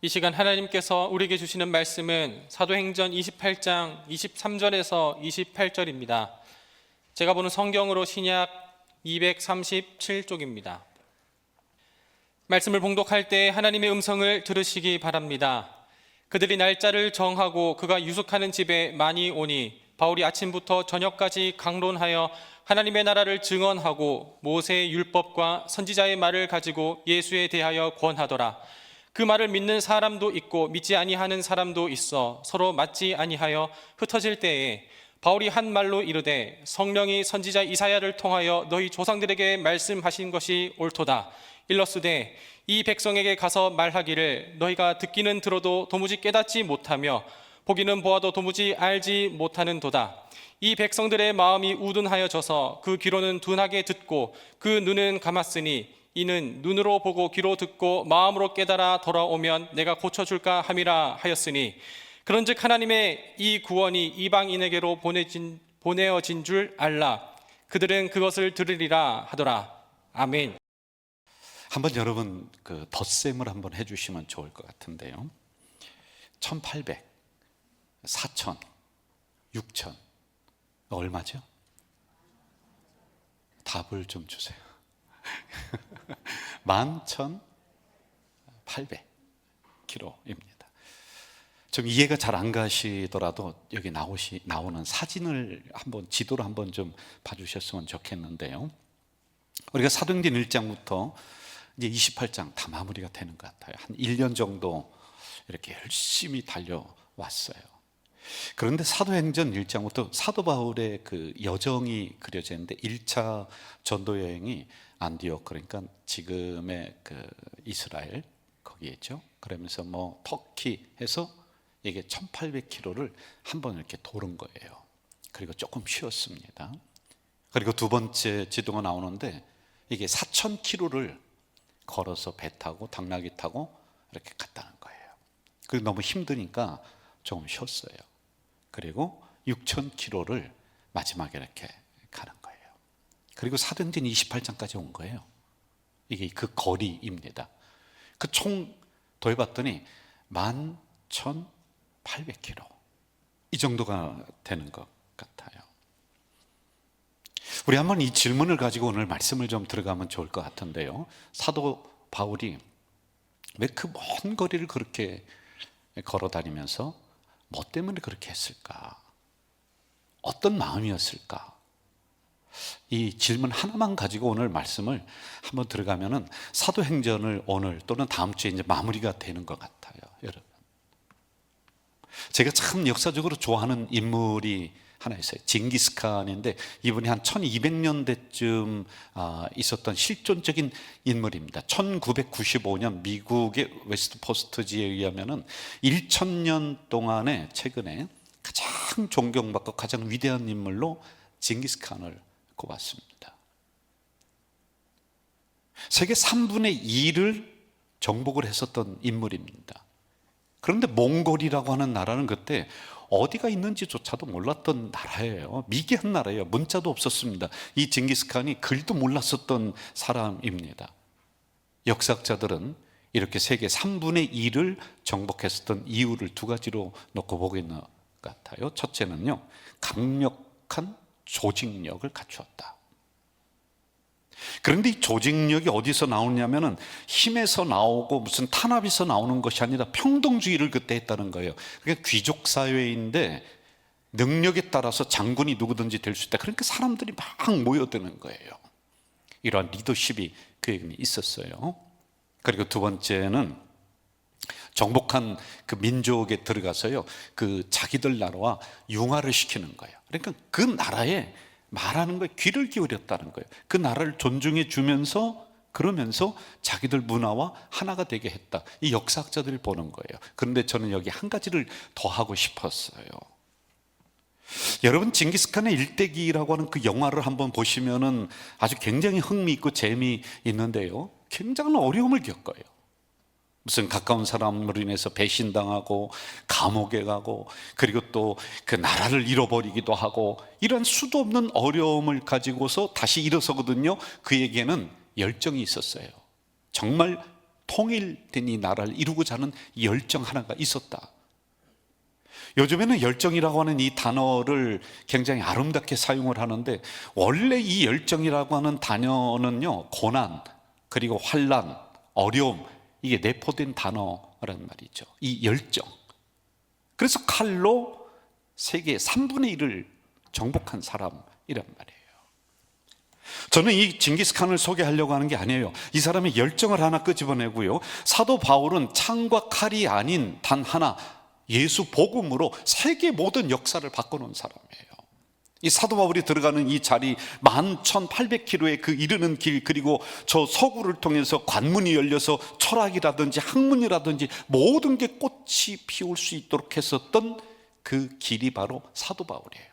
이 시간 하나님께서 우리에게 주시는 말씀은 사도행전 28장 23절에서 28절입니다. 제가 보는 성경으로 신약 237쪽입니다. 말씀을 봉독할 때 하나님의 음성을 들으시기 바랍니다. 그들이 날짜를 정하고 그가 유숙하는 집에 많이 오니 바울이 아침부터 저녁까지 강론하여 하나님의 나라를 증언하고 모세의 율법과 선지자의 말을 가지고 예수에 대하여 권하더라. 그 말을 믿는 사람도 있고 믿지 아니하는 사람도 있어 서로 맞지 아니하여 흩어질 때에 바울이 한 말로 이르되 성령이 선지자 이사야를 통하여 너희 조상들에게 말씀하신 것이 옳도다. 일러스되 이 백성에게 가서 말하기를 너희가 듣기는 들어도 도무지 깨닫지 못하며 보기는 보아도 도무지 알지 못하는도다. 이 백성들의 마음이 우둔하여져서 그 귀로는 둔하게 듣고 그 눈은 감았으니 이는 눈으로 보고 귀로 듣고 마음으로 깨달아 돌아오면 내가 고쳐줄까 함이라 하였으니 그런즉 하나님의 이 구원이 이방인에게로 보내어진 줄 알라. 그들은 그것을 들으리라 하더라. 아멘. 한번 여러분 그 덧셈을 한번 해주시면 좋을 것 같은데요. 1800, 4000, 6000 얼마죠? 답을 좀 주세요. 11,800km입니다. 좀 이해가 잘 안 가시더라도 여기 나오는 사진을 한번 지도를 한번 좀 봐주셨으면 좋겠는데요. 우리가 사도행전 1장부터 이제 28장 다 마무리가 되는 것 같아요. 한 1년 정도 이렇게 열심히 달려왔어요. 그런데 사도행전 1장부터 사도 바울의 그 여정이 그려져 있는데 1차 전도 여행이 안디옥, 그러니까 지금의 그 이스라엘 거기였죠. 그러면서 뭐 터키 해서 이게 1800km를 한번 이렇게 도는 거예요. 그리고 조금 쉬었습니다. 그리고 두 번째 지도가 나오는데 이게 4000km를 걸어서 배 타고 당나귀 타고 이렇게 갔다는 거예요. 그리고 너무 힘드니까 조금 쉬었어요. 그리고 6000km를 마지막에 이렇게 가는 거예요. 그리고 사도행전 28장까지 온 거예요. 이게 그 거리입니다. 그 총 더해봤더니 11,800km 이 정도가 되는 것 같아요. 우리 한번 이 질문을 가지고 오늘 말씀을 좀 들어가면 좋을 것 같은데요. 사도 바울이 왜 그 먼 거리를 그렇게 걸어 다니면서 뭐 때문에 그렇게 했을까? 어떤 마음이었을까? 이 질문 하나만 가지고 오늘 말씀을 한번 들어가면은 사도행전을 오늘 또는 다음 주에 이제 마무리가 되는 것 같아요, 여러분. 제가 참 역사적으로 좋아하는 인물이 하나 있어요. 징기스칸인데 이분이 한 1200년대쯤 있었던 실존적인 인물입니다. 1995년 미국의 웨스트 포스트지에 의하면은 1000년 동안에 최근에 가장 존경받고 가장 위대한 인물로 징기스칸을 꼽았습니다. 세계 3분의 2를 정복을 했었던 인물입니다. 그런데 몽골이라고 하는 나라는 그때 어디가 있는지조차도 몰랐던 나라예요. 미개한 나라예요. 문자도 없었습니다. 이 징기스칸이 글도 몰랐었던 사람입니다. 역사학자들은 이렇게 세계 3분의 2를 정복했었던 이유를 두 가지로 놓고 보고 있는 것 같아요. 첫째는요, 강력한 조직력을 갖추었다. 그런데 이 조직력이 어디서 나오냐면은 힘에서 나오고 무슨 탄압에서 나오는 것이 아니라 평등주의를 그때 했다는 거예요. 그러니까 귀족 사회인데 능력에 따라서 장군이 누구든지 될 수 있다. 그러니까 사람들이 막 모여드는 거예요. 이러한 리더십이 그에게 있었어요. 그리고 두 번째는 정복한 그 민족에 들어가서요, 그 자기들 나라와 융화를 시키는 거예요. 그러니까 그 나라에 말하는 거에 귀를 기울였다는 거예요. 그 나라를 존중해 주면서 그러면서 자기들 문화와 하나가 되게 했다. 이 역사학자들이 보는 거예요. 그런데 저는 여기 한 가지를 더 하고 싶었어요. 여러분, 징기스칸의 일대기라고 하는 그 영화를 한번 보시면은 아주 굉장히 흥미있고 재미있는데요, 굉장한 어려움을 겪어요. 무슨 가까운 사람으로 인해서 배신당하고 감옥에 가고 그리고 또 그 나라를 잃어버리기도 하고 이런 수도 없는 어려움을 가지고서 다시 일어서거든요. 그에게는 열정이 있었어요. 정말 통일된 이 나라를 이루고자 하는 열정 하나가 있었다. 요즘에는 열정이라고 하는 이 단어를 굉장히 아름답게 사용을 하는데, 원래 이 열정이라고 하는 단어는요, 고난, 그리고 환난, 어려움, 이게 내포된 단어란 말이죠. 이 열정. 그래서 칼로 세계 3분의 1을 정복한 사람이란 말이에요. 저는 이 징기스칸을 소개하려고 하는 게 아니에요. 이 사람의 열정을 하나 끄집어내고요, 사도 바울은 창과 칼이 아닌 단 하나, 예수 복음으로 세계 모든 역사를 바꿔놓은 사람이에요. 이 사도 바울이 들어가는 이 자리, 11,800km의 그 이르는 길, 그리고 저 서구를 통해서 관문이 열려서 철학이라든지 학문이라든지 모든 게 꽃이 피울 수 있도록 했었던 그 길이 바로 사도 바울이에요.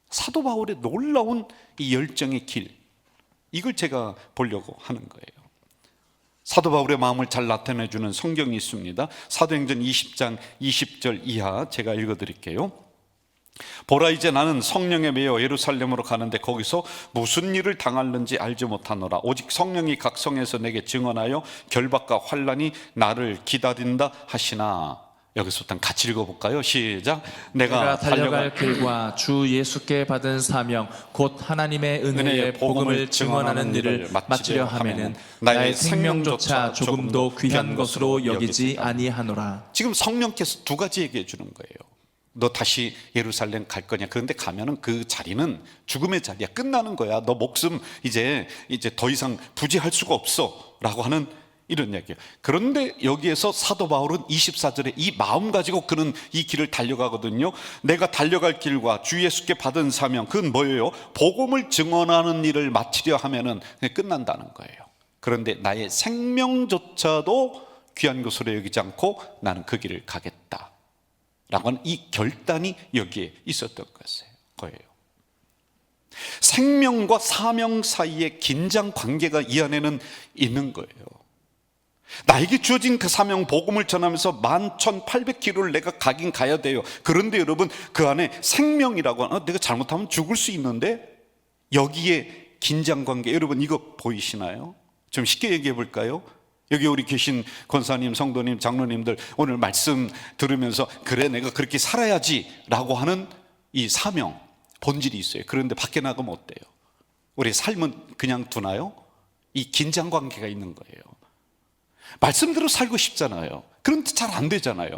사도 바울의 놀라운 이 열정의 길, 이걸 제가 보려고 하는 거예요. 사도 바울의 마음을 잘 나타내주는 성경이 있습니다. 사도행전 20장 20절 이하 제가 읽어드릴게요. 보라, 이제 나는 성령에 매여 예루살렘으로 가는데 거기서 무슨 일을 당할는지 알지 못하노라. 오직 성령이 각 성에서 내게 증언하여 결박과 환난이 나를 기다린다 하시나. 여기서부터 같이 읽어볼까요? 시작. 내가 달려갈 길과 주 예수께 받은 사명 곧 하나님의 은혜의 복음을 증언하는 일을 마치려 하면은 나의 생명조차 조금도 귀한 것으로 여기지 아니하노라. 지금 성령께서 두 가지 얘기해 주는 거예요. 너 다시 예루살렘 갈 거냐? 그런데 가면은 그 자리는 죽음의 자리야. 끝나는 거야. 너 목숨 이제 더 이상 부지할 수가 없어 라고 하는 이런 얘기예요. 그런데 여기에서 사도 바울은 24절에 이 마음 가지고 그는 이 길을 달려가거든요. 내가 달려갈 길과 주 예수께 받은 사명, 그건 뭐예요? 복음을 증언하는 일을 마치려 하면은 끝난다는 거예요. 그런데 나의 생명조차도 귀한 것으로 여기지 않고 나는 그 길을 가겠다 라고 하는 이 결단이 여기에 있었던 거예요. 생명과 사명 사이의 긴장 관계가 이 안에는 있는 거예요. 나에게 주어진 그 사명, 복음을 전하면서 11,800km를 내가 가긴 가야 돼요. 그런데 여러분, 그 안에 생명이라고 하는, 내가 잘못하면 죽을 수 있는데, 여기에 긴장관계, 여러분 이거 보이시나요? 좀 쉽게 얘기해 볼까요? 여기 우리 계신 권사님, 성도님, 장로님들 오늘 말씀 들으면서 그래 내가 그렇게 살아야지 라고 하는 이 사명, 본질이 있어요. 그런데 밖에 나가면 어때요? 우리 삶은 그냥 두나요? 이 긴장관계가 있는 거예요. 말씀대로 살고 싶잖아요. 그런데 잘 안 되잖아요.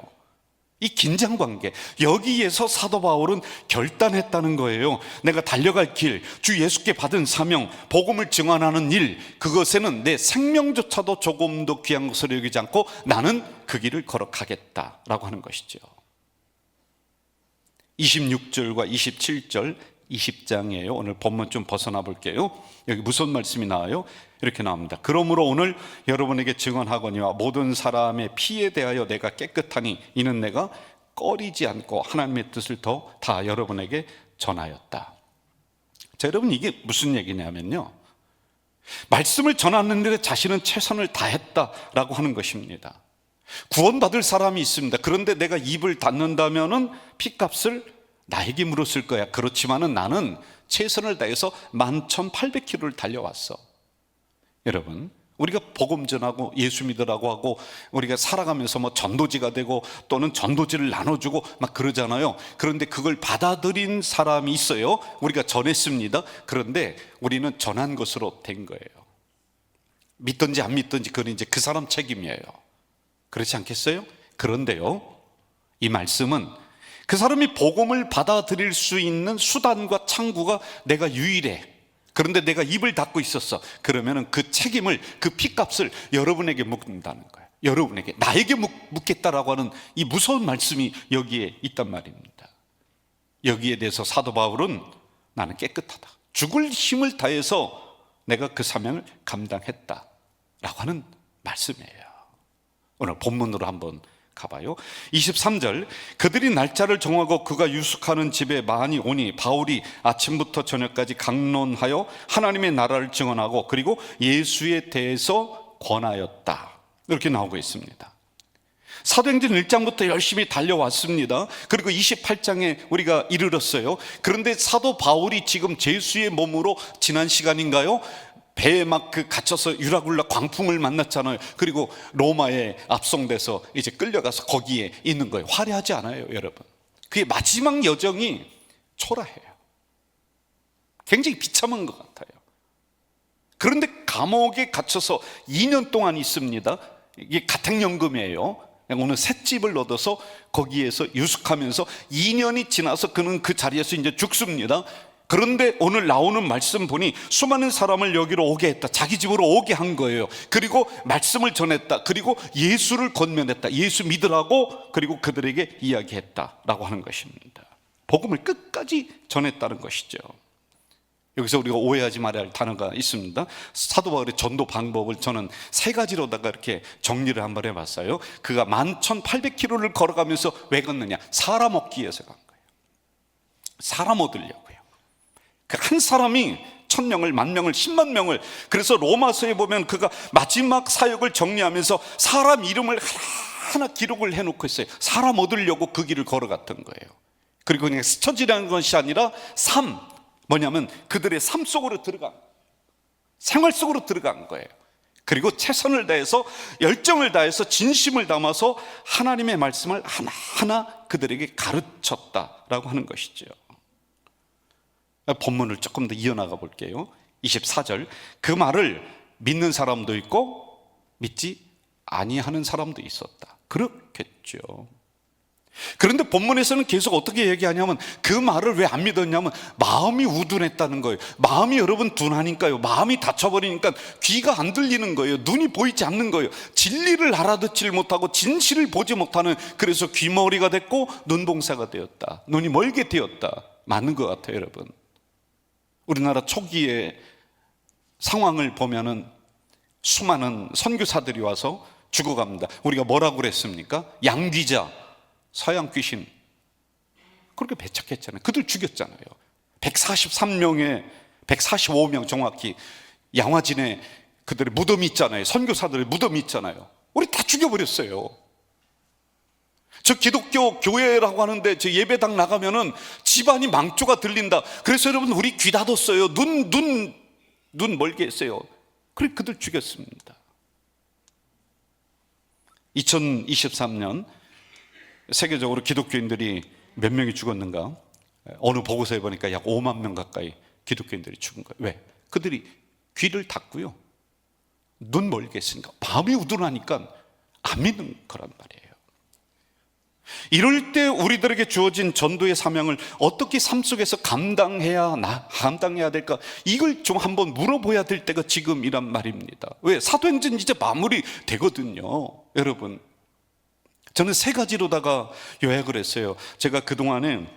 이 긴장관계, 여기에서 사도 바울은 결단했다는 거예요. 내가 달려갈 길, 주 예수께 받은 사명, 복음을 증언하는 일, 그것에는 내 생명조차도 조금도 귀한 것으로 여기지 않고 나는 그 길을 걸어가겠다라고 하는 것이죠. 26절과 27절 20장이에요. 오늘 본문 좀 벗어나 볼게요. 여기 무슨 말씀이 나와요? 이렇게 나옵니다. 그러므로 오늘 여러분에게 증언하거니와 모든 사람의 피에 대하여 내가 깨끗하니 이는 내가 꺼리지 않고 하나님의 뜻을 더 다 여러분에게 전하였다. 자, 여러분 이게 무슨 얘기냐면요, 말씀을 전하는 일에 자신은 최선을 다했다라고 하는 것입니다. 구원받을 사람이 있습니다. 그런데 내가 입을 닫는다면은 핏값을 나에게 물었을 거야. 그렇지만은 나는 최선을 다해서 11,800km를 달려왔어. 여러분, 우리가 복음 전하고 예수 믿으라고 하고 우리가 살아가면서 뭐 전도지가 되고 또는 전도지를 나눠주고 막 그러잖아요. 그런데 그걸 받아들인 사람이 있어요. 우리가 전했습니다. 그런데 우리는 전한 것으로 된 거예요. 믿든지 안 믿든지 그건 이제 그 사람 책임이에요. 그렇지 않겠어요? 그런데요, 이 말씀은 그 사람이 복음을 받아들일 수 있는 수단과 창구가 내가 유일해. 그런데 내가 입을 닫고 있었어. 그러면은 그 책임을, 그 핏값을 여러분에게 묻는다는 거예요. 여러분에게, 나에게 묻겠다라고 하는 이 무서운 말씀이 여기에 있단 말입니다. 여기에 대해서 사도 바울은 나는 깨끗하다, 죽을 힘을 다해서 내가 그 사명을 감당했다라고 하는 말씀이에요. 오늘 본문으로 한번 가봐요. 23절, 그들이 날짜를 정하고 그가 유숙하는 집에 많이 오니 바울이 아침부터 저녁까지 강론하여 하나님의 나라를 증언하고 그리고 예수에 대해서 권하였다, 이렇게 나오고 있습니다. 사도행전 1장부터 열심히 달려왔습니다. 그리고 28장에 우리가 이르렀어요. 그런데 사도 바울이 지금 제수의 몸으로 지난 시간인가요? 배에 막 그 갇혀서 유라굴라 광풍을 만났잖아요. 그리고 로마에 압송돼서 이제 끌려가서 거기에 있는 거예요. 화려하지 않아요, 여러분. 그의 마지막 여정이 초라해요. 굉장히 비참한 것 같아요. 그런데 감옥에 갇혀서 2년 동안 있습니다. 이게 가택연금이에요. 오늘 셋집을 얻어서 거기에서 유숙하면서 2년이 지나서 그는 그 자리에서 이제 죽습니다. 그런데 오늘 나오는 말씀 보니 수많은 사람을 여기로 오게 했다. 자기 집으로 오게 한 거예요. 그리고 말씀을 전했다. 그리고 예수를 권면했다. 예수 믿으라고 그리고 그들에게 이야기했다라고 하는 것입니다. 복음을 끝까지 전했다는 것이죠. 여기서 우리가 오해하지 말아야 할 단어가 있습니다. 사도 바울의 전도 방법을 저는 3가지로다가 이렇게 정리를 한번 해봤어요. 그가 11,800km를 걸어가면서 왜 걷느냐? 사람 얻기 위해서 간 거예요. 사람 얻으려고요. 그 한 사람이 1,000명을, 10,000명을, 10만 명을. 그래서 로마서에 보면 그가 마지막 사역을 정리하면서 사람 이름을 하나하나 기록을 해놓고 있어요. 사람 얻으려고 그 길을 걸어갔던 거예요. 그리고 그냥 스쳐 지나는 것이 아니라 뭐냐면 그들의 삶 속으로 들어간, 생활 속으로 들어간 거예요. 그리고 최선을 다해서, 열정을 다해서, 진심을 담아서 하나님의 말씀을 하나하나 그들에게 가르쳤다라고 하는 것이죠. 본문을 조금 더 이어나가 볼게요. 24절, 그 말을 믿는 사람도 있고 믿지 아니하는 사람도 있었다. 그렇겠죠. 그런데 본문에서는 계속 어떻게 얘기하냐면 그 말을 왜 안 믿었냐면 마음이 우둔했다는 거예요. 마음이 여러분 둔하니까요. 마음이 닫혀버리니까 귀가 안 들리는 거예요. 눈이 보이지 않는 거예요. 진리를 알아듣지 못하고 진실을 보지 못하는, 그래서 귀머리가 됐고 눈봉사가 되었다. 눈이 멀게 되었다. 맞는 것 같아요, 여러분. 우리나라 초기의 상황을 보면은 수많은 선교사들이 와서 죽어갑니다. 우리가 뭐라고 그랬습니까? 양귀자, 서양 귀신, 그렇게 배척했잖아요. 그들 죽였잖아요. 143명에 145명 정확히 양화진에 그들의 무덤이 있잖아요. 선교사들의 무덤이 있잖아요. 우리 다 죽여버렸어요. 저 기독교 교회라고 하는데 저 예배당 나가면은 집안이 망조가 들린다. 그래서 여러분 우리 귀 닫았어요. 눈 멀게 했어요. 그래 그들 죽였습니다. 2023년 세계적으로 기독교인들이 몇 명이 죽었는가? 어느 보고서에 보니까 약 5만 명 가까이 기독교인들이 죽은 거예요. 왜? 그들이 귀를 닫고요, 눈 멀게 했으니까, 마음이 우둔하니까 안 믿는 거란 말이에요. 이럴 때 우리들에게 주어진 전도의 사명을 어떻게 삶 속에서 감당해야 될까? 이걸 좀 한번 물어봐야 될 때가 지금이란 말입니다. 왜? 사도행전 이제 마무리 되거든요. 여러분, 저는 3가지로다가 요약을 했어요. 제가 그동안에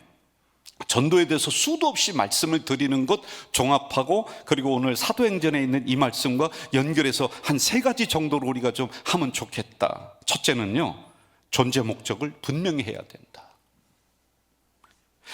전도에 대해서 수도 없이 말씀을 드리는 것 종합하고, 그리고 오늘 사도행전에 있는 이 말씀과 연결해서 한 3가지 정도로 우리가 좀 하면 좋겠다. 첫째는요, 존재 목적을 분명히 해야 된다.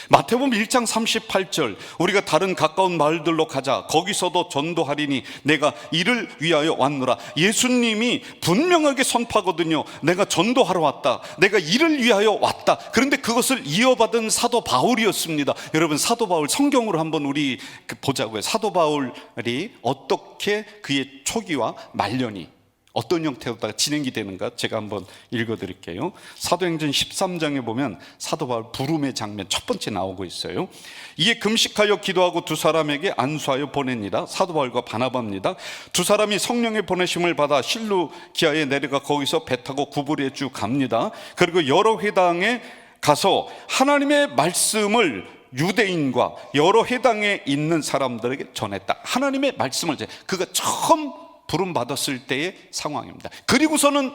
마태복음 1장 38절, 우리가 다른 가까운 마을들로 가자, 거기서도 전도하리니 내가 이를 위하여 왔노라. 예수님이 분명하게 선포하거든요. 내가 전도하러 왔다, 내가 이를 위하여 왔다. 그런데 그것을 이어받은 사도 바울이었습니다. 여러분, 사도 바울 성경으로 한번 우리 보자고요. 사도 바울이 어떻게 그의 초기와 말년이 어떤 형태로다가 진행이 되는가 제가 한번 읽어드릴게요. 사도행전 13장에 보면 사도 바울 부름의 장면 첫 번째 나오고 있어요. 이에 금식하여 기도하고 두 사람에게 안수하여 보냅니다. 사도 바울과 바나바입니다. 두 사람이 성령의 보내심을 받아 실루기아에 내려가 거기서 배 타고 구브리에 쭉 갑니다. 그리고 여러 회당에 가서 하나님의 말씀을 유대인과 여러 회당에 있는 사람들에게 전했다. 하나님의 말씀을 그가 처음 부름 받았을 때의 상황입니다. 그리고서는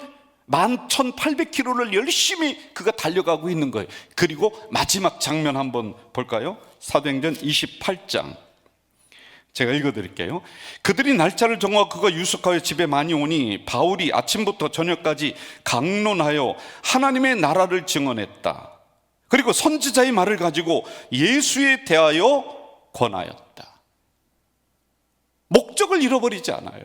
11,800km를 열심히 그가 달려가고 있는 거예요. 그리고 마지막 장면 한번 볼까요? 사도행전 28장 제가 읽어드릴게요. 그들이 날짜를 정하고 그가 유숙하여 집에 많이 오니 바울이 아침부터 저녁까지 강론하여 하나님의 나라를 증언했다. 그리고 선지자의 말을 가지고 예수에 대하여 권하였다. 목적을 잃어버리지 않아요.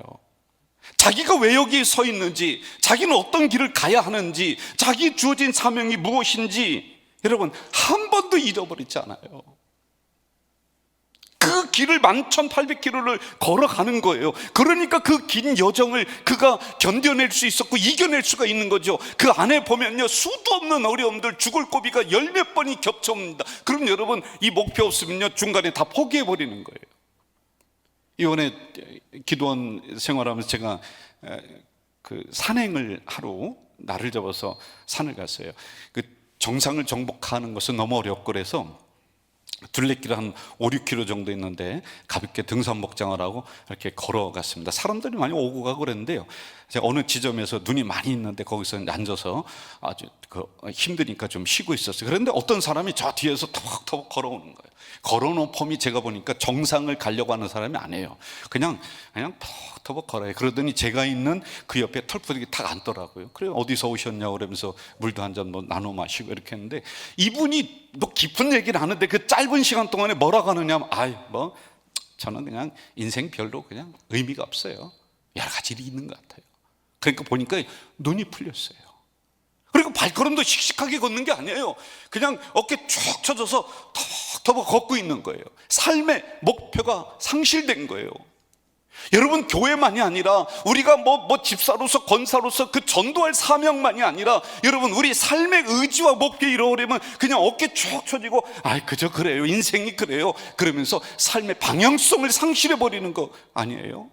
자기가 왜 여기에 서 있는지, 자기는 어떤 길을 가야 하는지, 자기 주어진 사명이 무엇인지 여러분 한 번도 잃어버리지 않아요. 그 길을 11,800km를 걸어가는 거예요. 그러니까 그 긴 여정을 그가 견뎌낼 수 있었고 이겨낼 수가 있는 거죠. 그 안에 보면요, 수도 없는 어려움들, 죽을 고비가 열 몇 번이 겹쳐옵니다. 그럼 여러분, 이 목표 없으면요 중간에 다 포기해버리는 거예요. 이번에 기도원 생활하면서 제가 그 산행을 하러 날을 잡아서 산을 갔어요. 그 정상을 정복하는 것은 너무 어렵고 그래서 둘레길 한 5, 6km 정도 있는데 가볍게 등산 목장을 하고 이렇게 걸어갔습니다. 사람들이 많이 오고 가고 그랬는데요, 제가 어느 지점에서 눈이 많이 있는데 거기서 앉아서 아주 힘드니까 좀 쉬고 있었어요. 그런데 어떤 사람이 저 뒤에서 터벅터벅 걸어오는 거예요. 걸어놓은 폼이 제가 보니까 정상을 가려고 하는 사람이 아니에요. 그냥 터벅터벅 걸어요. 그러더니 제가 있는 그 옆에 털푸덕이 탁 앉더라고요. 그래, 어디서 오셨냐고 그러면서 물도 한 잔 뭐 나눠 마시고 이렇게 했는데, 이분이 뭐 깊은 얘기를 하는데 그 짧은 시간 동안에 뭐라고 하느냐면, 저는 그냥 인생 별로 그냥 의미가 없어요. 여러 가지 일이 있는 것 같아요. 그러니까 보니까 눈이 풀렸어요. 그리고 발걸음도 씩씩하게 걷는 게 아니에요. 그냥 어깨 쭉 쳐져서 터벅터벅 걷고 있는 거예요. 삶의 목표가 상실된 거예요. 여러분, 교회만이 아니라 우리가 집사로서 권사로서 그 전도할 사명만이 아니라, 여러분, 우리 삶의 의지와 목표 이루려면 그냥 어깨 쭉 쳐지고 그저 그래요, 인생이 그래요, 그러면서 삶의 방향성을 상실해버리는 거 아니에요?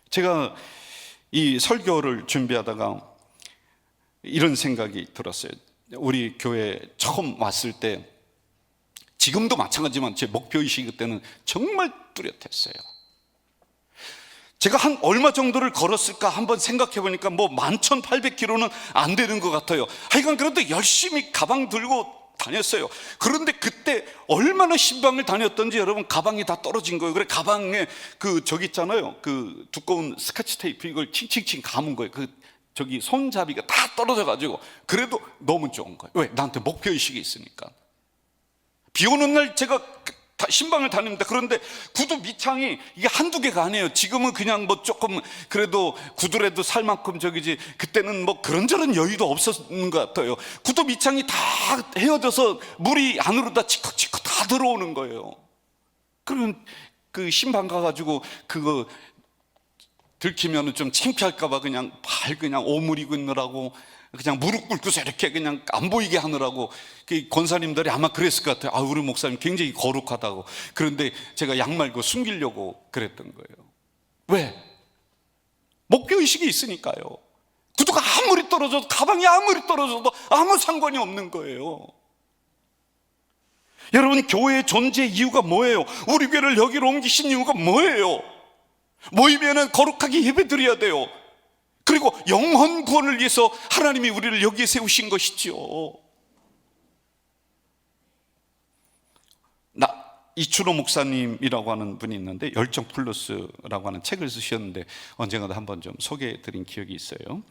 제가 이 설교를 준비하다가 이런 생각이 들었어요. 우리 교회 처음 왔을 때, 지금도 마찬가지지만 제 목표의식이 그때는 정말 뚜렷했어요. 제가 한 얼마 정도를 걸었을까 한번 생각해 보니까 11,800km는 안 되는 것 같아요. 하여간 그래도 열심히 가방 들고 다녔어요. 그런데 그때 얼마나 신방을 다녔던지 여러분, 가방이 다 떨어진 거예요. 그래, 가방에 저기 있잖아요, 그 두꺼운 스카치 테이프, 이걸 칭칭칭 감은 거예요. 손잡이가 다 떨어져 가지고. 그래도 너무 좋은 거예요. 왜? 나한테 목표의식이 있으니까. 비 오는 날 제가 신방을 다닙니다. 그런데 구두 밑창이 이게 한두 개가 아니에요. 지금은 그냥 조금 그래도 구두라도 살 만큼 저기지, 그때는 그런저런 여유도 없었는 것 같아요. 구두 밑창이 다 헤어져서 물이 안으로 다 치컥치컥 다 들어오는 거예요. 그러면 그 신방 가가지고 그거 들키면 좀 창피할까봐 그냥 오므리고 있느라고, 그냥 무릎 꿇고서 이렇게 그냥 안 보이게 하느라고, 권사님들이 아마 그랬을 것 같아요. 우리 목사님 굉장히 거룩하다고. 그런데 제가 양말 숨기려고 그랬던 거예요. 왜? 목표의식이 있으니까요. 구두가 아무리 떨어져도, 가방이 아무리 떨어져도 아무 상관이 없는 거예요. 여러분, 교회의 존재 이유가 뭐예요? 우리 교회를 여기로 옮기신 이유가 뭐예요? 모이면은 거룩하게 예배 드려야 돼요. 그리고 영혼 구원을 위해서 하나님이 우리를 여기에 세우신 것이죠. 이춘호 목사님이라고 하는 분이 있는데, 열정 플러스라고 하는 책을 쓰셨는데 언젠가도 한번 좀 소개해 드린 기억이 있어요.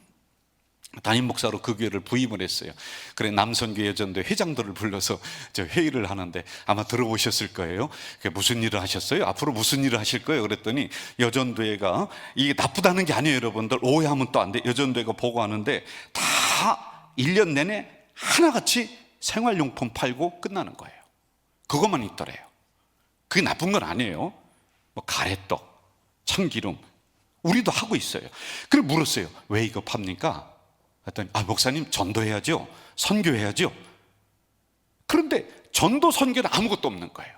담임 목사로 그 교회를 부임을 했어요. 그래, 남선교회 여전도회 회장들을 불러서 회의를 하는데, 아마 들어보셨을 거예요. 무슨 일을 하셨어요? 앞으로 무슨 일을 하실 거예요? 그랬더니 여전도회가, 이게 나쁘다는 게 아니에요 여러분들, 오해하면 또 안 돼. 여전도회가 보고하는데 다 1년 내내 하나같이 생활용품 팔고 끝나는 거예요. 그것만 있더래요. 그게 나쁜 건 아니에요. 가래떡, 참기름, 우리도 하고 있어요. 그래 물었어요. 왜 이거 팝니까? 그랬더니 목사님, 전도해야죠, 선교해야죠. 그런데 전도 선교는 아무것도 없는 거예요.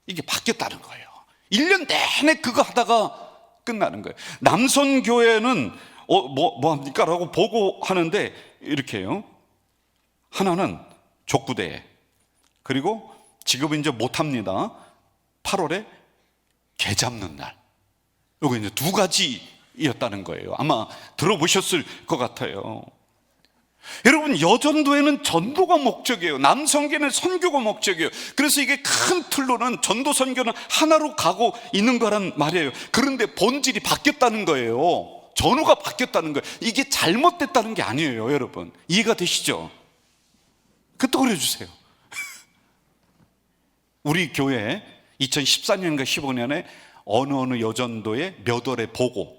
이게 바뀌었다는 거예요. 1년 내내 그거 하다가 끝나는 거예요. 남선교회는 뭐 합니까? 라고 보고하는데 이렇게 해요. 하나는 족구대회, 그리고 지금은 이제 못합니다. 8월에 개 잡는 날. 이거 이제 두 가지였다는 거예요. 아마 들어보셨을 것 같아요. 여러분, 여전도에는 전도가 목적이에요. 남성계는 선교가 목적이에요. 그래서 이게 큰 틀로는 전도 선교는 하나로 가고 있는 거란 말이에요. 그런데 본질이 바뀌었다는 거예요. 전후가 바뀌었다는 거예요. 이게 잘못됐다는 게 아니에요. 여러분, 이해가 되시죠? 그것도 그려주세요. 우리 교회 2014년인가 15년에 어느 여전도의 몇 월에 보고,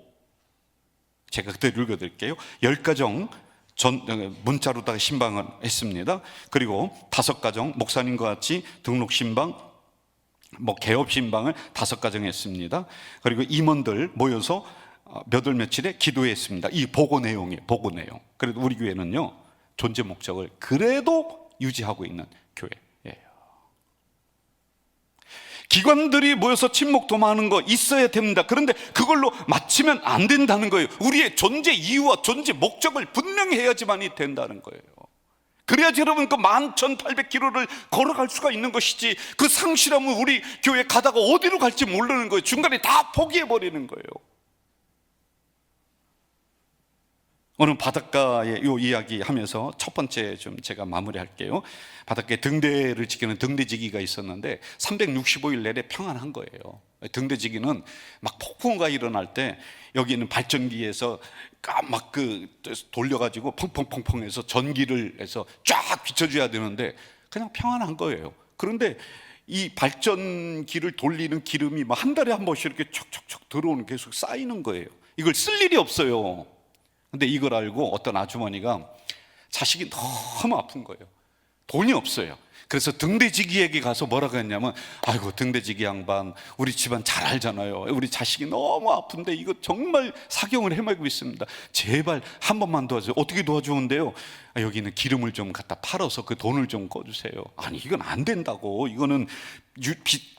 제가 그때 읽어드릴게요. 10가정 문자로다가 신방을 했습니다. 그리고 5가정 목사님과 같이 등록 신방 뭐 개업 신방을 5가정 했습니다. 그리고 임원들 모여서 몇 월 며칠에 기도했습니다. 이 보고 내용이에요. 보고 내용. 그래도 우리 교회는요, 존재 목적을 그래도 유지하고 있는 교회예요. 기관들이 모여서 친목 도모하는 거 있어야 됩니다. 그런데 그걸로 마치면 안 된다는 거예요. 우리의 존재 이유와 존재 목적을 분명히 해야지만이 된다는 거예요. 그래야지 여러분 그 11,800km를 걸어갈 수가 있는 것이지, 그 상실하면 우리 교회 가다가 어디로 갈지 모르는 거예요. 중간에 다 포기해버리는 거예요. 오늘 바닷가의 요 이야기 하면서 첫 번째 좀 제가 마무리할게요. 바닷가에 등대를 지키는 등대지기가 있었는데 365일 내내 평안한 거예요. 등대지기는 막 폭풍우가 일어날 때 여기 있는 발전기에서 막 돌려가지고 펑펑펑펑 해서 전기를 해서 쫙 비춰줘야 되는데 그냥 평안한 거예요. 그런데 이 발전기를 돌리는 기름이 막 한 달에 한 번씩 이렇게 촉촉촉 들어오는, 계속 쌓이는 거예요. 이걸 쓸 일이 없어요. 근데 이걸 알고 어떤 아주머니가 자식이 너무 아픈 거예요. 돈이 없어요. 그래서 등대지기에게 가서 뭐라고 했냐면, 아이고 등대지기 양반, 우리 집안 잘 알잖아요. 우리 자식이 너무 아픈데 이거 정말 사경을 헤매고 있습니다. 제발 한 번만 도와주세요. 어떻게 도와주는데요? 여기는 기름을 좀 갖다 팔아서 그 돈을 좀 꺼주세요. 아니 이건 안 된다고. 이거는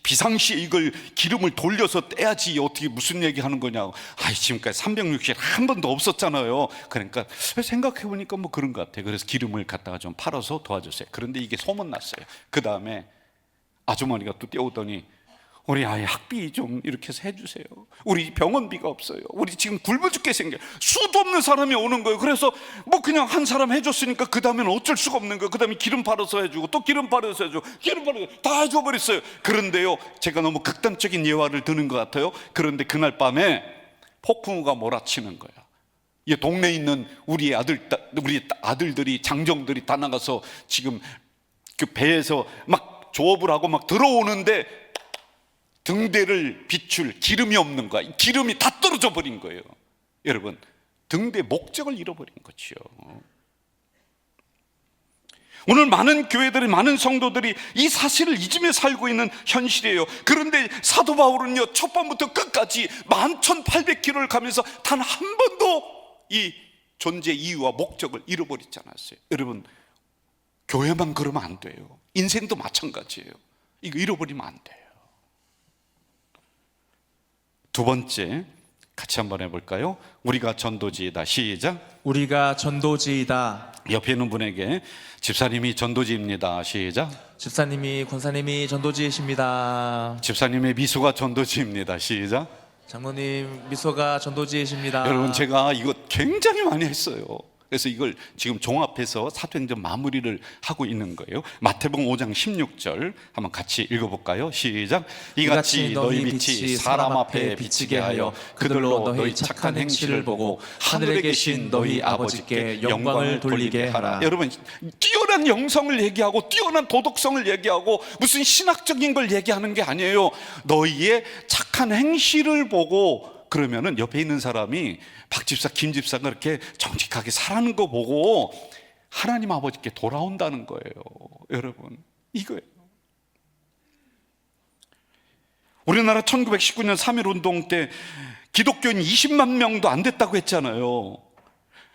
비상시에 이걸 기름을 돌려서 떼야지 어떻게 무슨 얘기 하는 거냐고. 아이 지금까지 360일 한 번도 없었잖아요. 그러니까 생각해보니까 뭐 그런 것 같아요. 그래서 기름을 갖다가 좀 팔아서 도와주세요. 그런데 이게 소문났어요. 그 다음에 아주머니가 또 뛰어오더니, 우리 아이 학비 좀 이렇게 해서 해주세요. 우리 병원비가 없어요. 우리 지금 굶어 죽게 생겨요. 수도 없는 사람이 오는 거예요. 그래서 뭐 그냥 한 사람 해줬으니까 그 다음에는 어쩔 수가 없는 거예요. 그 다음에 기름 팔아서 해주고 또 기름 팔아서 해주고 기름 팔아서 다 해줘버렸어요. 그런데요, 제가 너무 극단적인 예화를 드는 것 같아요. 그런데 그날 밤에 폭풍우가 몰아치는 거야. 이 동네에 있는 우리 아들들이, 장정들이 다 나가서 지금 그 배에서 막 조업을 하고 막 들어오는데 등대를 비출 기름이 없는 거야. 기름이 다 떨어져 버린 거예요. 여러분, 등대 목적을 잃어버린 거죠. 오늘 많은 교회들이, 많은 성도들이 이 사실을 잊으며 살고 있는 현실이에요. 그런데 사도 바울은요, 첫 번부터 끝까지 11,800km를 가면서 단 한 번도 이 존재 이유와 목적을 잃어버리지 않았어요. 여러분, 교회만 그러면 안 돼요. 인생도 마찬가지예요. 이거 잃어버리면 안 돼요. 두 번째, 같이 한번 해볼까요? 우리가 전도지이다. 시작. 우리가 전도지이다. 옆에 있는 분에게, 집사님이 전도지입니다. 시작. 집사님이, 권사님이 전도지이십니다. 집사님의 미소가 전도지입니다. 시작. 장로님, 미소가 전도지이십니다. 여러분, 제가 이거 굉장히 많이 했어요. 그래서 이걸 지금 종합해서 사도행전 마무리를 하고 있는 거예요. 마태복음 5장 16절 한번 같이 읽어볼까요? 시작. 이같이 너희 빛이 사람 앞에 비치게 하여 그들로 너희 착한 행실을 보고 하늘에 계신 너희 아버지께 영광을 돌리게 하라. 여러분, 뛰어난 영성을 얘기하고 뛰어난 도덕성을 얘기하고 무슨 신학적인 걸 얘기하는 게 아니에요. 너희의 착한 행실을 보고, 그러면은 옆에 있는 사람이 박 집사, 김 집사가 그렇게 정직하게 살아가는 거 보고 하나님 아버지께 돌아온다는 거예요. 여러분, 이거예요. 우리나라 1919년 3.1운동 때 기독교인 20만 명도 안 됐다고 했잖아요.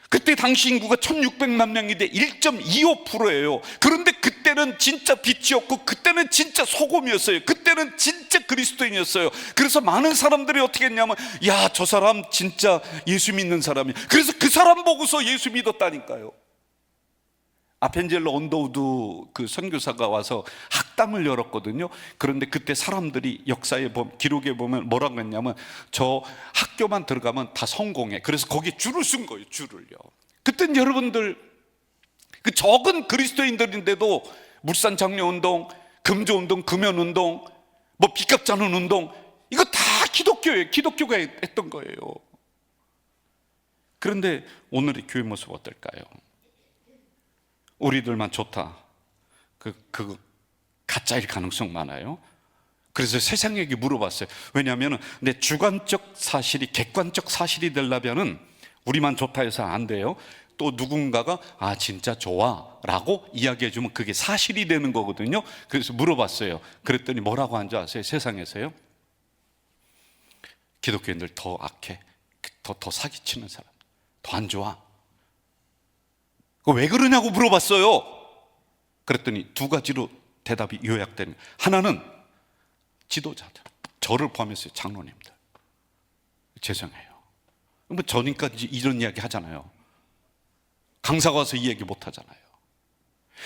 그때 당시 인구가 1600만 명인데 1.25%예요. 그런데 그때는 진짜 빛이었고, 그때는 진짜 소금이었어요. 그때는 진짜 그리스도인이었어요. 그래서 많은 사람들이 어떻게 했냐면, 야, 저 사람 진짜 예수 믿는 사람이야. 그래서 그 사람 보고서 예수 믿었다니까요. 아펜젤러 언더우드 그 선교사가 와서 학당을 열었거든요. 그런데 그때 사람들이 역사에 기록에 보면 뭐라고 했냐면, 저 학교만 들어가면 다 성공해. 그래서 거기에 줄을 쓴 거예요. 줄을요. 그땐 여러분들, 그 적은 그리스도인들인데도 물산 장려 운동, 금조 운동, 금연 운동, 뭐 빚값 자는 운동, 이거 다 기독교예요. 기독교가 했던 거예요. 그런데 오늘의 교회 모습 어떨까요? 우리들만 좋다, 그 가짜일 가능성 많아요. 그래서 세상에게 물어봤어요. 왜냐하면 내 주관적 사실이 객관적 사실이 되려면은 우리만 좋다 해서 안 돼요. 또 누군가가 아 진짜 좋아 라고 이야기해 주면 그게 사실이 되는 거거든요. 그래서 물어봤어요. 그랬더니 뭐라고 한 줄 아세요? 세상에서요, 기독교인들 더 악해, 더 사기치는 사람, 더 안 좋아. 왜 그러냐고 물어봤어요. 그랬더니 두 가지로 대답이 요약되는 거예요. 하나는 지도자들, 저를 포함해서 장로님들. 죄송해요. 뭐 저니까 이런 이야기 하잖아요. 강사가 와서 이 얘기 못 하잖아요.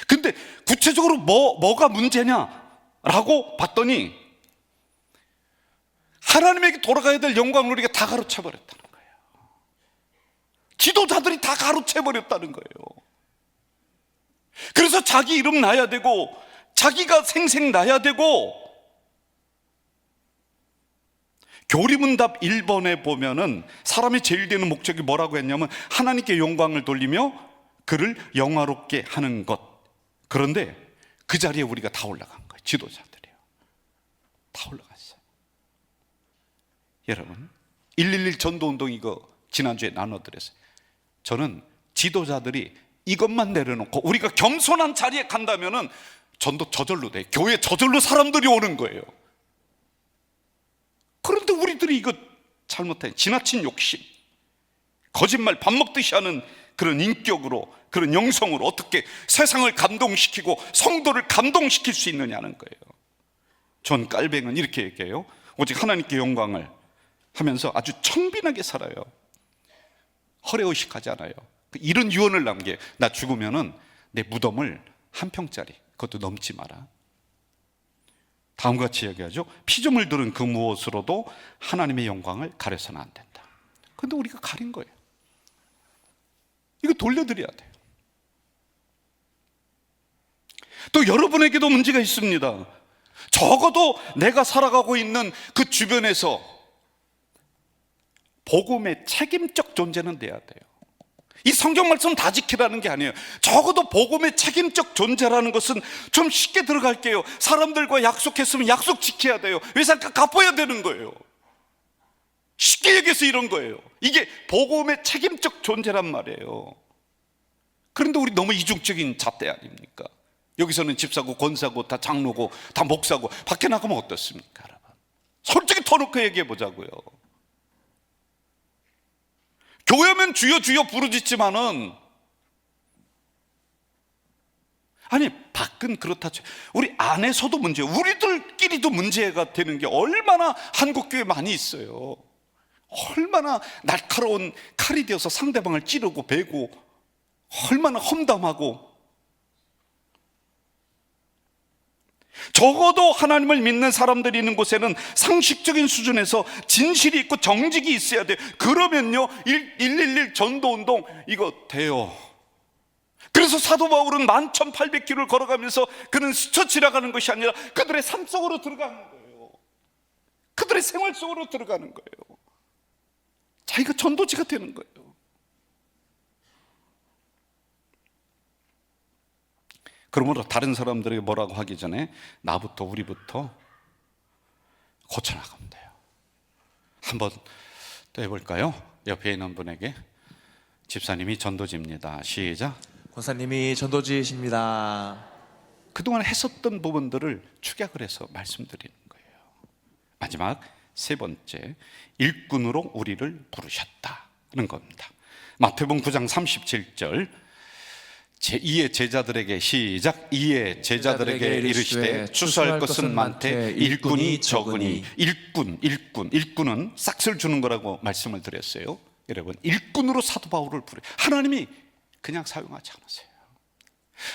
근데 구체적으로 뭐가 문제냐라고 봤더니 하나님에게 돌아가야 될 영광을 우리가 다 가로채 버렸다는 거예요. 지도자들이 다 가로채 버렸다는 거예요. 그래서 자기 이름 나야 되고 자기가 생생 나야 되고, 교리문답 1번에 보면은 사람이 제일 되는 목적이 뭐라고 했냐면 하나님께 영광을 돌리며 그를 영화롭게 하는 것. 그런데 그 자리에 우리가 다 올라간 거예요. 지도자들이요. 다 올라갔어요. 여러분, 111 전도운동 이거 지난주에 나눠드렸어요. 저는 지도자들이 이것만 내려놓고 우리가 겸손한 자리에 간다면은 전도 저절로 돼. 교회 저절로 사람들이 오는 거예요. 그런데 우리들이 이거 잘못해 지나친 욕심, 거짓말 밥 먹듯이 하는 그런 인격으로, 그런 영성으로 어떻게 세상을 감동시키고 성도를 감동시킬 수 있느냐는 거예요. 존 깔뱅은 이렇게 얘기해요. 오직 하나님께 영광을 하면서 아주 청빈하게 살아요. 허례의식하지 않아요. 이런 유언을 남겨요. 나 죽으면은 내 무덤을 한 평짜리, 그것도 넘지 마라. 다음과 같이 이야기하죠. 피조물 들은 그 무엇으로도 하나님의 영광을 가려서는 안 된다. 그런데 우리가 가린 거예요. 이거 돌려드려야 돼요. 또 여러분에게도 문제가 있습니다. 적어도 내가 살아가고 있는 그 주변에서 복음의 책임적 존재는 돼야 돼요. 이 성경 말씀 다 지키라는 게 아니에요. 적어도 복음의 책임적 존재라는 것은 좀 쉽게 들어갈게요. 사람들과 약속했으면 약속 지켜야 돼요. 외상값 갚아야 되는 거예요. 쉽게 얘기해서 이런 거예요. 이게 복음의 책임적 존재란 말이에요. 그런데 우리 너무 이중적인 잣대 아닙니까? 여기서는 집사고 권사고 다 장로고 다 목사고 밖에 나가면 어떻습니까, 여러분? 솔직히 터놓고 얘기해 보자고요. 교회면 주여 주여 부르짖지만은, 아니 밖은 그렇다 쳐, 우리 안에서도 문제예요. 우리들끼리도 문제가 되는 게 얼마나 한국교회 많이 있어요. 얼마나 날카로운 칼이 되어서 상대방을 찌르고 베고, 얼마나 험담하고. 적어도 하나님을 믿는 사람들이 있는 곳에는 상식적인 수준에서 진실이 있고 정직이 있어야 돼요. 그러면요 111 전도운동 이거 돼요. 그래서 사도 바울은 11,800km를 걸어가면서 그는 스쳐 지나가는 것이 아니라 그들의 삶 속으로 들어가는 거예요. 그들의 생활 속으로 들어가는 거예요. 자기가 전도지가 되는 거예요. 그러므로 다른 사람들에게 뭐라고 하기 전에 나부터, 우리부터 고쳐나가면 돼요. 한번 또 해볼까요? 옆에 있는 분에게, 집사님이 전도지입니다. 시작. 권사님이 전도지이십니다. 그동안 했었던 부분들을 축약을 해서 말씀드리는 거예요. 마지막 세 번째, 일꾼으로 우리를 부르셨다는 겁니다. 마태복음 9장 37절, 이에 제자들에게, 시작. 이에 제자들에게 이르시되 추수할 것은 많되 일꾼이 적으니. 일꾼은 싹을 주는 거라고 말씀을 드렸어요. 여러분, 일꾼으로 사도 바울을 부르요. 하나님이 그냥 사용하지 않으세요.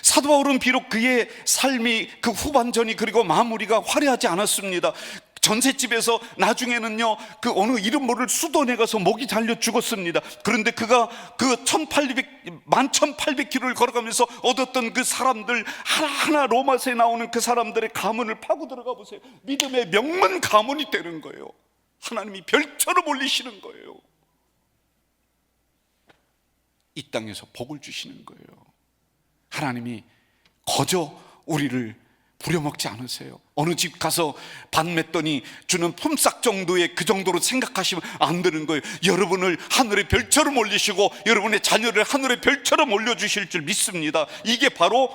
사도 바울은 비록 그의 삶이, 그 후반전이 그리고 마무리가 화려하지 않았습니다. 전셋집에서 나중에는요 그 어느 이름 모를 수도원에 가서 목이 잘려 죽었습니다. 그런데 그가 그 11,800km를 걸어가면서 얻었던 그 사람들 하나하나, 로마서에 나오는 그 사람들의 가문을 파고 들어가 보세요. 믿음의 명문 가문이 되는 거예요. 하나님이 별처럼 올리시는 거예요. 이 땅에서 복을 주시는 거예요. 하나님이 거저 우리를 부려먹지 않으세요? 어느 집 가서 밥 맺더니 주는 품삯 정도의 그 정도로 생각하시면 안 되는 거예요. 여러분을 하늘의 별처럼 올리시고 여러분의 자녀를 하늘의 별처럼 올려주실 줄 믿습니다. 이게 바로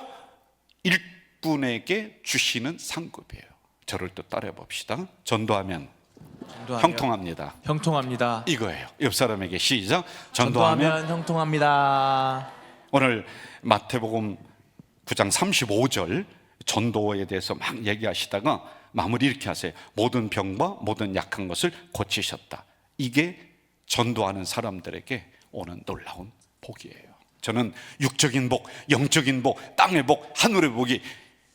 일꾼에게 주시는 상급이에요. 저를 또 따라해 봅시다. 전도하면 형통합니다. 형통합니다. 이거예요. 옆 사람에게 시작. 전도하면 형통합니다. 오늘 마태복음 9장 35절 전도에 대해서 막 얘기하시다가 마무리 이렇게 하세요. 모든 병과 모든 약한 것을 고치셨다. 이게 전도하는 사람들에게 오는 놀라운 복이에요. 저는 육적인 복, 영적인 복, 땅의 복, 하늘의 복이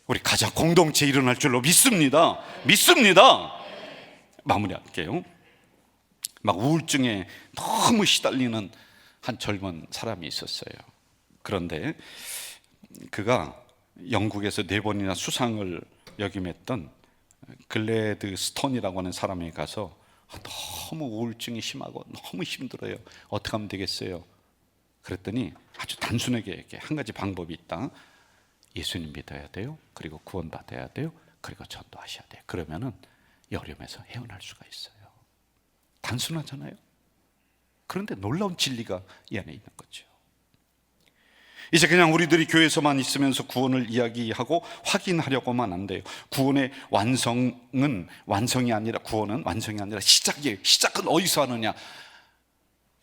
우리 가장 공동체에 일어날 줄로 믿습니다. 믿습니다. 마무리할게요. 막 우울증에 너무 시달리는 한 젊은 사람이 있었어요. 그런데 그가 영국에서 4번이나 수상을 역임했던 글래드 스톤이라고 하는 사람에 가서 너무 우울증이 심하고 너무 힘들어요. 어떻게 하면 되겠어요? 그랬더니 아주 단순하게 이렇게 한 가지 방법이 있다. 예수님 믿어야 돼요. 그리고 구원받아야 돼요. 그리고 전도하셔야 돼요. 그러면은 이 어려움에서 헤어날 수가 있어요. 단순하잖아요. 그런데 놀라운 진리가 이 안에 있는 거죠. 이제 그냥 우리들이 교회에서만 있으면서 구원을 이야기하고 확인하려고만 안 돼요. 구원의 완성은 완성이 아니라, 구원은 완성이 아니라 시작이에요. 시작은 어디서 하느냐?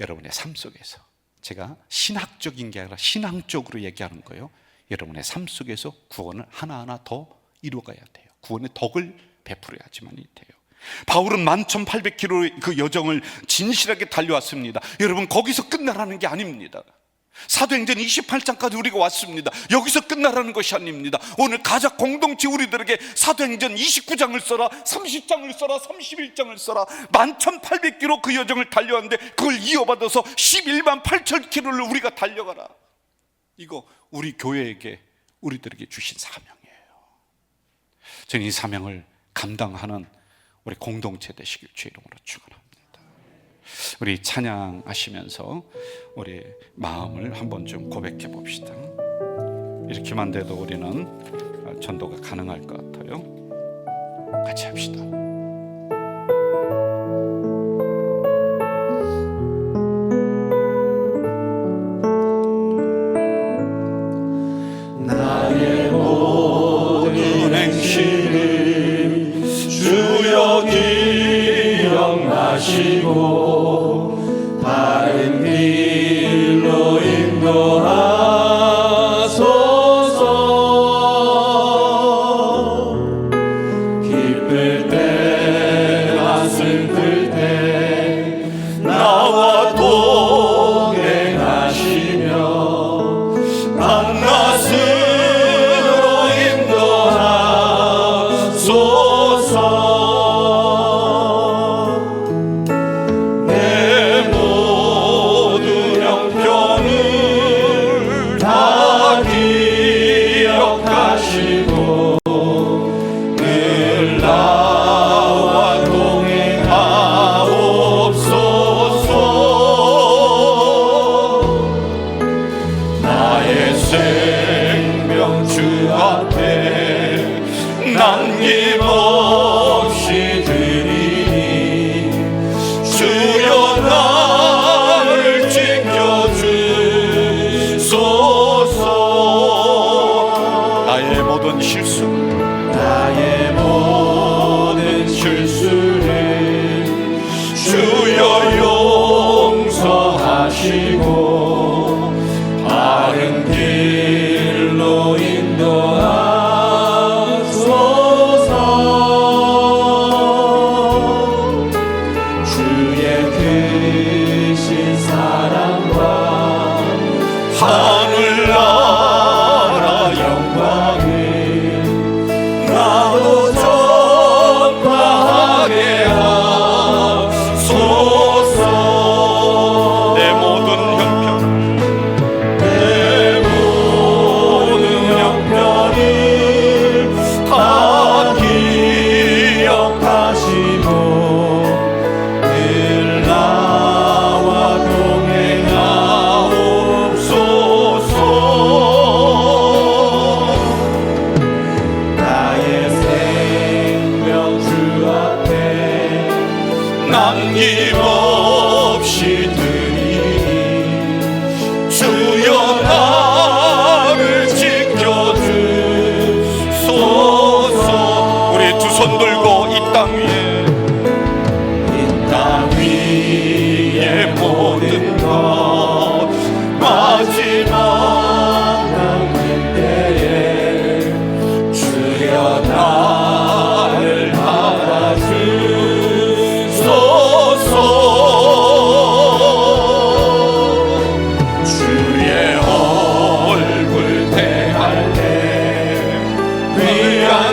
여러분의 삶 속에서. 제가 신학적인 게 아니라 신앙적으로 얘기하는 거예요. 여러분의 삶 속에서 구원을 하나하나 더 이루어가야 돼요. 구원의 덕을 베풀어야지만이 돼요. 바울은 11,800km의 그 여정을 진실하게 달려왔습니다. 여러분, 거기서 끝나라는 게 아닙니다. 사도행전 28장까지 우리가 왔습니다. 여기서 끝나라는 것이 아닙니다. 오늘 가작 공동체 우리들에게 사도행전 29장을 써라, 30장을 써라, 31장을 써라. 11,800km 그 여정을 달려왔는데 그걸 이어받아서 11만 8,000km를 우리가 달려가라. 이거 우리 교회에게, 우리들에게 주신 사명이에요. 저는 이 사명을 감당하는 우리 공동체 되시길 주의 이름으로 축원합니다. 우리 찬양하시면서 우리 마음을 한번 좀 고백해 봅시다. 이렇게만 돼도 우리는 전도가 가능할 것 같아요. 같이 합시다. 나의 모든 행실을 주여 기억나시고 바른 길로 인도하소서. 기쁠 때나 슬플 때 나와 동행하시며 밤낮으로 인도하소서. 내 모든 형편을 다 기억하시고 늘 나와 동행하옵소서. 나의 생명 주 앞에 남김없이 드리니 주여 나를 지켜주소서. 나의 모든 실수, 나의 모든 실수를 주여 용서하시고 바른 길로 인도하소서. 주의 크신 사랑과 하늘나라 영광을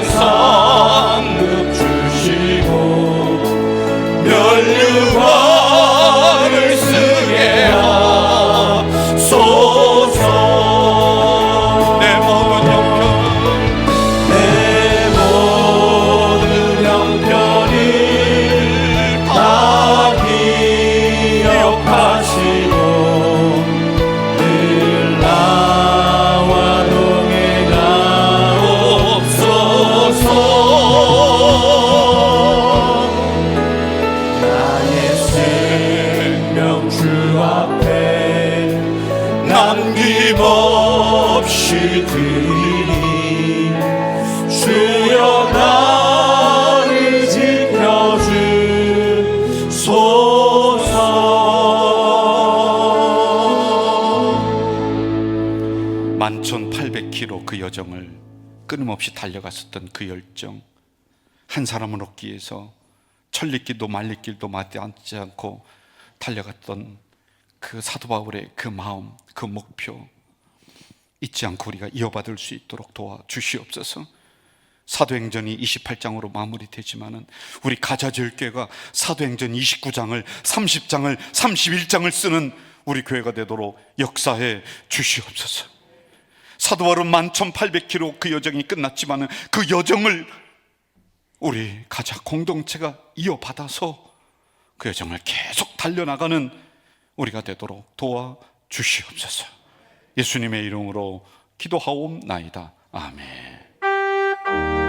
상급 주시고 면류관을 쓰게 하소서. 내 모든 형편을 다 기억하시고 늘 나와 동행하옵소서. 나의 생명 주 앞에 남김없이 드리니 주여 나를 지켜주소서. 11,800km 그 여정을 끊임없이 달려갔었던 그 열정, 한 사람을 얻기 위해서 천리길도 만리길도 마다하지 않고 달려갔던 그 사도 바울의 그 마음, 그 목표 잊지 않고 우리가 이어받을 수 있도록 도와주시옵소서. 사도행전이 28장으로 마무리되지만은 우리 가자지을교회가 사도행전 29장을 30장을 31장을 쓰는 우리 교회가 되도록 역사해 주시옵소서. 사도 바울은 11,800km 그 여정이 끝났지만은 그 여정을 우리 가자 공동체가 이어받아서 그 여정을 계속 달려나가는 우리가 되도록 도와주시옵소서. 예수님의 이름으로 기도하옵나이다. 아멘.